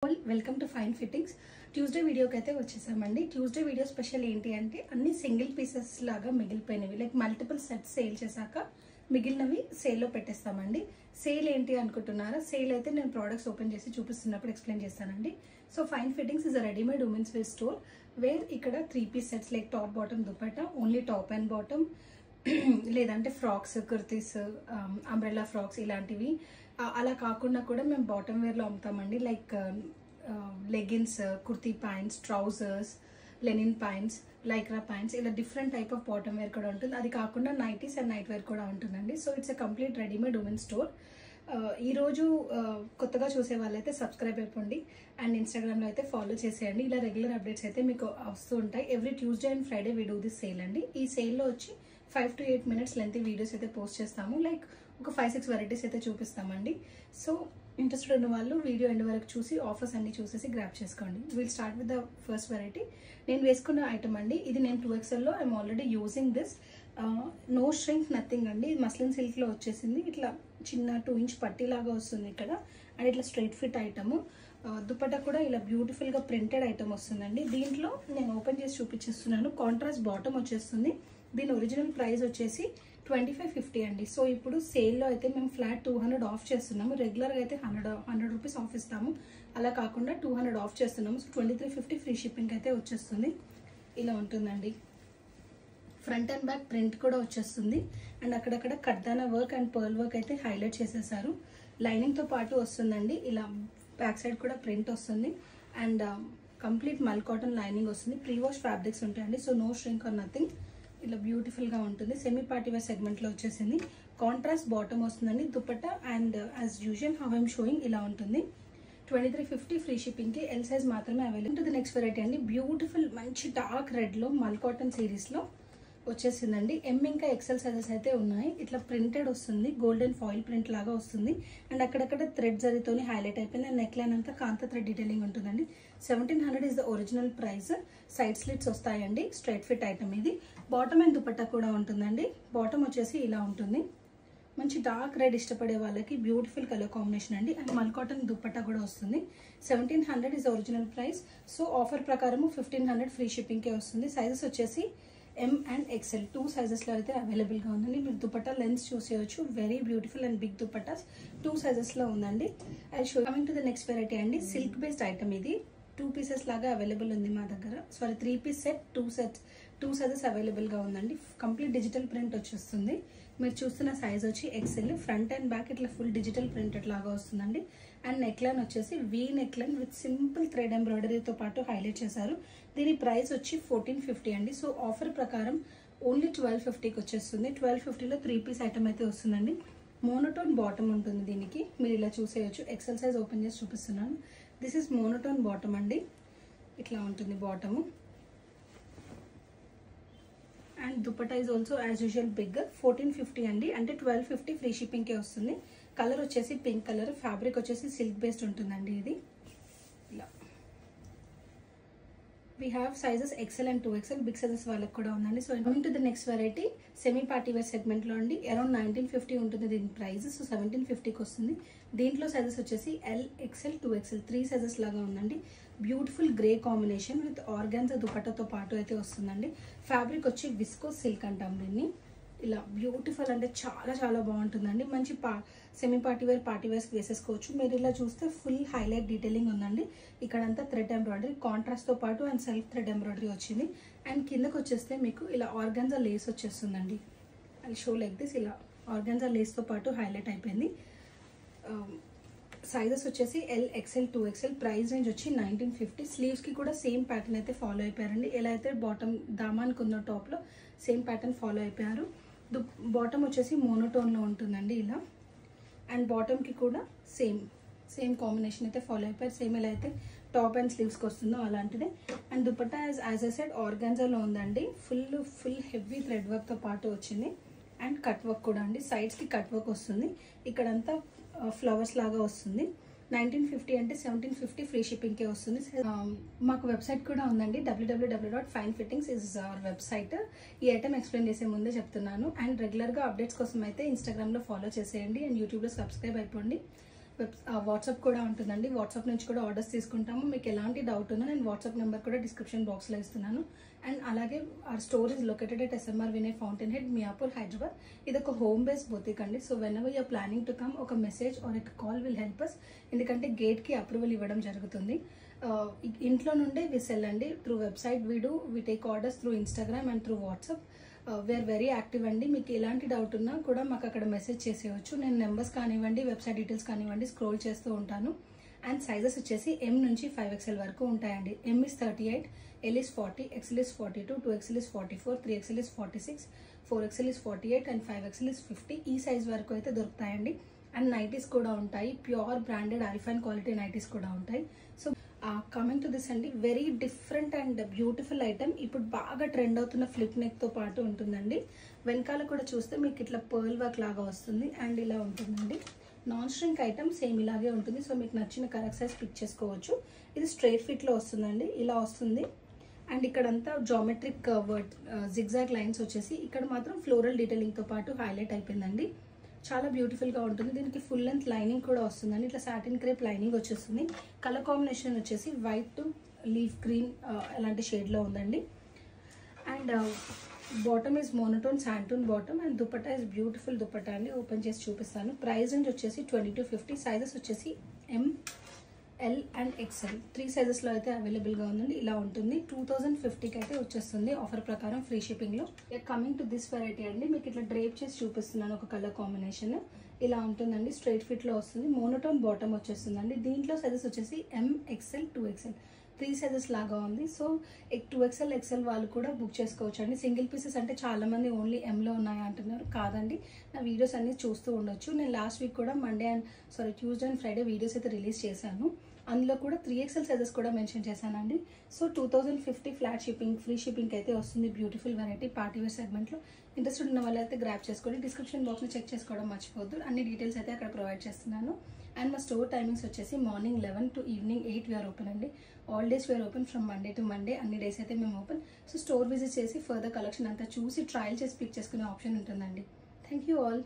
Welcome to fine fittings. Tuesday వీడియోకి అయితే వచ్చేసామండి. ట్యూస్డే వీడియో స్పెషల్ ఏంటి అంటే అన్ని సింగిల్ పీసెస్ లాగా మిగిలిపోయినవి, లైక్ మల్టిపుల్ సెట్స్ సేల్ చేశాక మిగిలినవి సేల్లో పెట్టేస్తామండి. సేల్ ఏంటి అనుకుంటున్నారా? సేల్ అయితే నేను ప్రోడక్ట్స్ ఓపెన్ చేసి చూపిస్తున్నప్పుడు ఎక్స్ప్లెయిన్ చేస్తానండి. So fine fittings is a readymade women's wear store where ఇక్కడ 3 piece sets like top bottom dupatta, only top and bottom, లేదంటే ఫ్రాక్స్, కుర్తీస్, అంబ్రెల్లా ఫ్రాక్స్ ఇలాంటివి. అలా కాకుండా కూడా మేము బాటమ్ వేర్లో అమ్ముతామండి. Like leggings, kurti pants, trousers, linen pants, Lycra pants, ఇలా different type of bottom wear కూడా ఉంటుంది. అది కాకుండా నైటీస్ అండ్ నైట్ వేర్ కూడా ఉంటుందండి. So it's a complete readymade women store. ఈరోజు కొత్తగా చూసే వాళ్ళైతే సబ్స్క్రైబ్ అయిపోండి అండ్ ఇన్స్టాగ్రామ్లో అయితే ఫాలో చేసేయండి. ఇలా రెగ్యులర్ అప్డేట్స్ అయితే మీకు వస్తూ ఉంటాయి. Every Tuesday and Friday we do this sale అండి. ఈ సేల్లో వచ్చి 5 to 8 minutes లెంత్ వీడియోస్ అయితే పోస్ట్ చేస్తాము. లైక్ ఒక 5-6 వెరైటీస్ అయితే చూపిస్తామండి. సో ఇంట్రెస్టెడ్ ఉన్న వాళ్ళు వీడియో ఎండ్ వరకు చూసి ఆఫర్స్ అన్ని చూసేసి గ్రాప్ చేసుకోండి. Will start with the first variety. నేను వేసుకున్న ఐటమ్ అండి. ఇది నేను 2XLలో I'm already using this. No shrink nothing అండి. మస్లిన్ సిల్క్లో వచ్చేసింది. ఇట్లా చిన్న 2 inch పట్టీ లాగా వస్తుంది ఇక్కడ. అండ్ ఇట్లా స్ట్రైట్ ఫిట్ ఐటమ్. దుపట్టా కూడా ఇలా బ్యూటిఫుల్గా ప్రింటెడ్ ఐటమ్ వస్తుందండి. దీంట్లో నేను ఓపెన్ చేసి చూపించేస్తున్నాను. కాంట్రాస్ట్ బాటమ్ వచ్చేస్తుంది. దీని ఒరిజినల్ ప్రైస్ వచ్చేసి 2550 అండి. సో ఇప్పుడు సేల్లో అయితే మేము ఫ్లాట్ 200 ఆఫ్ చేస్తున్నాము. రెగ్యులర్గా అయితే 100 రూపీస్ ఆఫ్ ఇస్తాము. అలా కాకుండా 200 ఆఫ్ చేస్తున్నాము. సో 2350 ఫ్రీ షిప్పింగ్ అయితే వచ్చేస్తుంది. ఇలా ఉంటుందండి. ఫ్రంట్ అండ్ బ్యాక్ ప్రింట్ కూడా వచ్చేస్తుంది. అండ్ అక్కడక్కడ కడ్దానా వర్క్ అండ్ పర్ల్ వర్క్ అయితే హైలైట్ చేసేసారు. లైనింగ్తో పాటు వస్తుందండి. ఇలా బ్యాక్ సైడ్ కూడా ప్రింట్ వస్తుంది. And complete mul cotton lining వస్తుంది. ప్రీ వాష్ ఫ్యాబ్రిక్స్ ఉంటాయండి. So no shrink or nothing. ఇలా బ్యూటిఫుల్గా ఉంటుంది. సెమీ పార్టీ వేర్ సెగ్మెంట్లో వచ్చేసింది. కాంట్రాస్ట్ బాటమ్ వస్తుందండి. Dupatta and as usual how I'm sowing ఇలా ఉంటుంది. 2350 ఫ్రీ షిప్పింగ్కి. ఎల్ సైజ్ మాత్రమే available. To the next variety అండి. బ్యూటిఫుల్ మంచి డార్క్ రెడ్లో మల్ కాటన్ సిరీస్లో వచ్చేసిందండి. ఎమ్ ఇంకా ఎక్సెల్ సైజెస్ అయితే ఉన్నాయి. ఇట్లా ప్రింటెడ్ వస్తుంది. గోల్డెన్ ఫాయిల్ ప్రింట్ లాగా వస్తుంది. అండ్ అక్కడక్కడ థ్రెడ్ జరీతోని హైలైట్ అయిపోయింది. అండ్ నెక్ లైన్ అంతా కాంత థ్రెడ్ డీటెయిలింగ్ ఉంటుందండి. 1700 is the original price. Side slits వస్తాయండి. స్ట్రైట్ ఫిట్ ఐటమ్ ఇది. బాటమ్ అండ్ దుపట్టా కూడా ఉంటుందండి. బాటమ్ వచ్చేసి ఇలా ఉంటుంది. మంచి డార్క్ రెడ్ ఇష్టపడే వాళ్ళకి బ్యూటిఫుల్ కలర్ కాంబినేషన్ అండి. అండ్ మల్ కాటన్ దుపట్టా కూడా వస్తుంది. 1700 is original price. So offer ప్రకారము 1500 ఫ్రీ షిప్పింగ్కే వస్తుంది. సైజెస్ వచ్చేసి ఎమ్ అండ్ ఎక్సెల్ 2 సైజెస్లో అయితే అవైలబుల్గా ఉందండి. మీరు దుపట్టా లెన్స్ చూసేయచ్చు. Very beautiful and big dupattas 2 సైజెస్లో ఉందండి. I show. Coming to the next variety అండి. సిల్క్ బేస్డ్ ఐటమ్ ఇది. 2 పీసెస్ లాగా అవైలబుల్ ఉంది మా దగ్గర. సారీ 3 పీస్ సెట్ 2 సైజెస్ అవైలబుల్గా ఉందండి. కంప్లీట్ డిజిటల్ ప్రింట్ వచ్చేస్తుంది. మీరు చూస్తున్న సైజ్ వచ్చి ఎక్సెల్. ఫ్రంట్ అండ్ బ్యాక్ ఇట్లా ఫుల్ డిజిటల్ ప్రింటెడ్ లాగా వస్తుందండి. అండ్ నెక్ లైన్ వచ్చేసి V neck line with simple thread ఎంబ్రాయిడరీతో పాటు హైలైట్ చేశారు. దీని ప్రైస్ వచ్చి 1450 అండి. సో ఆఫర్ ప్రకారం ఓన్లీ 1250కి వచ్చేస్తుంది. 1250లో 3 పీస్ ఐటమ్ అయితే వస్తుందండి. మోనోటోన్ బాటమ్ ఉంటుంది దీనికి. మీరు ఇలా చూసేయచ్చు. ఎక్సెల్ సైజ్ ఓపెన్ చేసి చూపిస్తున్నాను. దిస్ ఇస్ మోనోటోన్ బాటమ్ అండి. ఇట్లా ఉంటుంది bottom. And dupatta is also as usual big. 1450 అండి. అంటే 1250 ఫ్రీ షిప్పింగ్కే వస్తుంది. కలర్ వచ్చేసి పింక్ కలర్. ఫ్యాబ్రిక్ వచ్చేసి సిల్క్ బేస్డ్ ఉంటుందండి ఇది. ఇలా we have sizes XL and 2XL. Big sizes వాళ్ళకి కూడా ఉందండి. So coming to the next variety. Semi party wear సెగ్మెంట్లో అండి. అరౌండ్ 1950 ఉంటుంది దీని ప్రైస్. సో 1750కి వస్తుంది. దీంట్లో సైజెస్ వచ్చేసి ఎల్, ఎక్సెల్, 2XL 3 సైజెస్ లాగా ఉందండి. Beautiful grey combination with organza దుపట్టాతో పాటు అయితే వస్తుందండి. ఫ్యాబ్రిక్ వచ్చి విస్కోస్ సిల్క్ అంటాం దీన్ని. ఇలా బ్యూటిఫుల్ అంటే చాలా చాలా బాగుంటుందండి. మంచి సెమీ పార్టీ వేర్స్ వేసేసుకోవచ్చు. మీరు ఇలా చూస్తే ఫుల్ హైలైట్ డీటెయిలింగ్ ఉందండి. ఇక్కడంతా థ్రెడ్ ఎంబ్రాయిడరీ కాంట్రాస్ట్తో పాటు అండ్ సెల్ఫ్ థ్రెడ్ ఎంబ్రాయిడరీ వచ్చింది. అండ్ కిందకు వచ్చేస్తే మీకు ఇలా ఆర్గాన్జా లేస్ వచ్చేస్తుందండి. I show like this. ఇలా ఆర్గాన్జా లేస్తో పాటు హైలైట్ అయిపోయింది. సైజెస్ వచ్చేసి L, XL, 2XL. Price range వచ్చి 1950. స్లీవ్స్కి కూడా సేమ్ ప్యాటర్న్ అయితే ఫాలో అయిపోయారండి. ఎలా అయితే బాటమ్ దామానికి ఉన్న టాప్లో సేమ్ ప్యాటర్న్ ఫాలో అయిపోయారు. బాటమ్ వచ్చేసి మోనోటోన్లో ఉంటుందండి ఇలా. అండ్ బాటమ్కి కూడా సేమ్ కాంబినేషన్ అయితే ఫాలో అయిపోయారు. సేమ్ ఎలా అయితే టాప్ అండ్ స్లీవ్స్కి వస్తుందో అలాంటిదే. And dupatta as I said ఆర్గాన్జాలో ఉందండి. ఫుల్ హెవీ థ్రెడ్ వర్క్తో పాటు వచ్చింది. అండ్ కట్ వర్క్ కూడా అండి. సైడ్స్కి కట్ వర్క్ వస్తుంది. ఇక్కడంతా ఫ్లవర్స్ లాగా వస్తుంది. 1950 అంటే 1750 ఫ్రీ షిప్పింగ్కే వస్తుంది. మాకు వెబ్సైట్ కూడా ఉందండి. www.finefittings is our website. ఈ ఐటమ్ ఎక్స్ప్లెయిన్ చేసే ముందే చెప్తున్నాను. అండ్ రెగ్యులర్గా అప్డేట్స్ కోసం అయితే ఇన్స్టాగ్రామ్లో ఫాలో చేసేయండి అండ్ యూట్యూబ్లో సబ్స్క్రైబ్ అయిపోండి. వాట్సాప్ కూడా ఉంటుందండి. వాట్సాప్ నుంచి కూడా ఆర్డర్స్ తీసుకుంటాము. మీకు ఎలాంటి డౌట్ ఉన్నా నేను వాట్సాప్ నెంబర్ కూడా డిస్క్రిప్షన్ బాక్స్లో ఇస్తున్నాను. అండ్ అలాగే our store is located at SMR Vinay fountain head, Miyapur, Hyderabad. ఇది ఒక హోమ్ బేస్డ్ బొటిక్ అండి. So whenever you're planning to come, ఒక మెసేజ్ ఆర్ ఒక కాల్ విల్ హెల్ప్ అస్. ఎందుకంటే గేట్కి అప్రూవల్ ఇవ్వడం జరుగుతుంది. ఇంట్లో నుండే వి సెల్ అండి. Through website we take orders through Instagram and through WhatsApp. We're very active అండి. మీకు ఎలాంటి డౌట్ ఉన్నా కూడా మాకు అక్కడ మెసేజ్ చేసేయచ్చు. నేను నెంబర్స్ కానివ్వండి, వెబ్సైట్ డీటెయిల్స్ కానివ్వండి స్క్రోల్ చేస్తూ ఉంటాను. అండ్ సైజెస్ వచ్చేసి M నుంచి 5XL వరకు ఉంటాయండి. M is 38, L is 40, XL is 42, 2XL is 44, 3XL is 46, 4XL is 48 and 5XL is 50. ఈ సైజ్ వరకు అయితే దొరుకుతాయండి. అండ్ నైటీస్ కూడా ఉంటాయి. ప్యూర్ బ్రాండెడ్ ఐఫైన్ క్వాలిటీ నైటీస్ కూడా ఉంటాయి. సో కమింగ్ టు దిస్ అండి, very different and beautiful item. ఇప్పుడు బాగా ట్రెండ్ అవుతున్న ఫ్లిప్ నెక్తో పాటు ఉంటుందండి. వెనకాల కూడా చూస్తే మీకు ఇట్లా పర్ల్ వర్క్ లాగా వస్తుంది అండ్ ఇలా ఉంటుందండి. నాన్ స్ట్రింక్ ఐటమ్ సేమ్ ఇలాగే ఉంటుంది. సో మీకు నచ్చిన కరెక్ట్ సైజ్ పిక్ చేసుకోవచ్చు. ఇది స్ట్రైట్ ఫిట్లో వస్తుందండి, ఇలా వస్తుంది. అండ్ ఇక్కడంతా జామెట్రిక్ జిగ్జాగ్ లైన్స్ వచ్చేసి ఇక్కడ మాత్రం ఫ్లోరల్ డీటెయిలింగ్తో పాటు హైలైట్ అయిపోయిందండి. చాలా బ్యూటిఫుల్గా ఉంటుంది. దీనికి ఫుల్ లెంత్ లైనింగ్ కూడా వస్తుందండి. ఇట్లా సాటిన్ క్రేప్ లైనింగ్ వచ్చేస్తుంది. కలర్ కాంబినేషన్ వచ్చేసి వైట్ టు లీఫ్ గ్రీన్ అలాంటి షేడ్లో ఉందండి. And bottom is monotone shantoon bottom and dupatta is beautiful dupatta అండి. ఓపెన్ చేసి చూపిస్తాను. ప్రైస్ రేంజ్ వచ్చేసి 20 to 50. సైజెస్ వచ్చేసి M, L అండ్ XL 3 సైజెస్లో అయితే అవైలబుల్గా ఉందండి. ఇలా ఉంటుంది. 2050కి అయితే వచ్చేస్తుంది ఆఫర్ ప్రకారం ఫ్రీ షిప్పింగ్లో. కమింగ్ టు దిస్ వెరైటీ అండి, మీకు ఇట్లా డ్రేప్ చేసి చూపిస్తున్నాను. ఒక కలర్ కాంబినేషన్ ఇలా ఉంటుందండి. స్ట్రైట్ ఫిట్లో వస్తుంది. మోనోటోన్ బాటమ్ వచ్చేస్తుందండి. దీంట్లో సైజెస్ వచ్చేసి M, XL, 2XL 3 సైజెస్ లాగా ఉంది. సో 2XL, XL వాళ్ళు కూడా బుక్ చేసుకోవచ్చు అండి. సింగిల్ పీసెస్ అంటే చాలామంది ఓన్లీ Mలో ఉన్నాయి అంటున్నారు. కాదండి, నా వీడియోస్ అన్ని చూస్తూ ఉండొచ్చు. నేను లాస్ట్ వీక్ కూడా ట్యూస్డే అండ్ ఫ్రైడే వీడియోస్ అయితే రిలీజ్ చేశాను. అందులో కూడా 3XL సైజెస్ కూడా మెన్షన్ చేశానండి. So 2050 flat shipping, free shipping అయితే వస్తుంది. బ్యూటిఫుల్ వెరైటీ పార్టీవేర్ సెగ్మెంట్లో. ఇంట్రెస్టెడ్ ఉన్న వాళ్ళు అయితే గ్రాప్ చేసుకోండి. డిస్క్రిప్షన్ బాక్స్ని చెక్ చేసుకోవడం మర్చిపోద్దు. అన్ని డీటెయిల్స్ అయితే అక్కడ ప్రొవైడ్ చేస్తున్నాను. అండ్ మా స్టోర్ టైమింగ్స్ వచ్చేసి morning 11 to evening 8 we're open అండి. All days we're open from Monday to Monday. అన్ని డేస్ అయితే మేము ఓపెన్. సో స్టోర్ విజిట్ చేసి ఫర్దర్ కలెక్షన్ అంతా చూసి ట్రయల్ చేసి పిక్ చేసుకునే ఆప్షన్ ఉంటుందండి. Thank you all.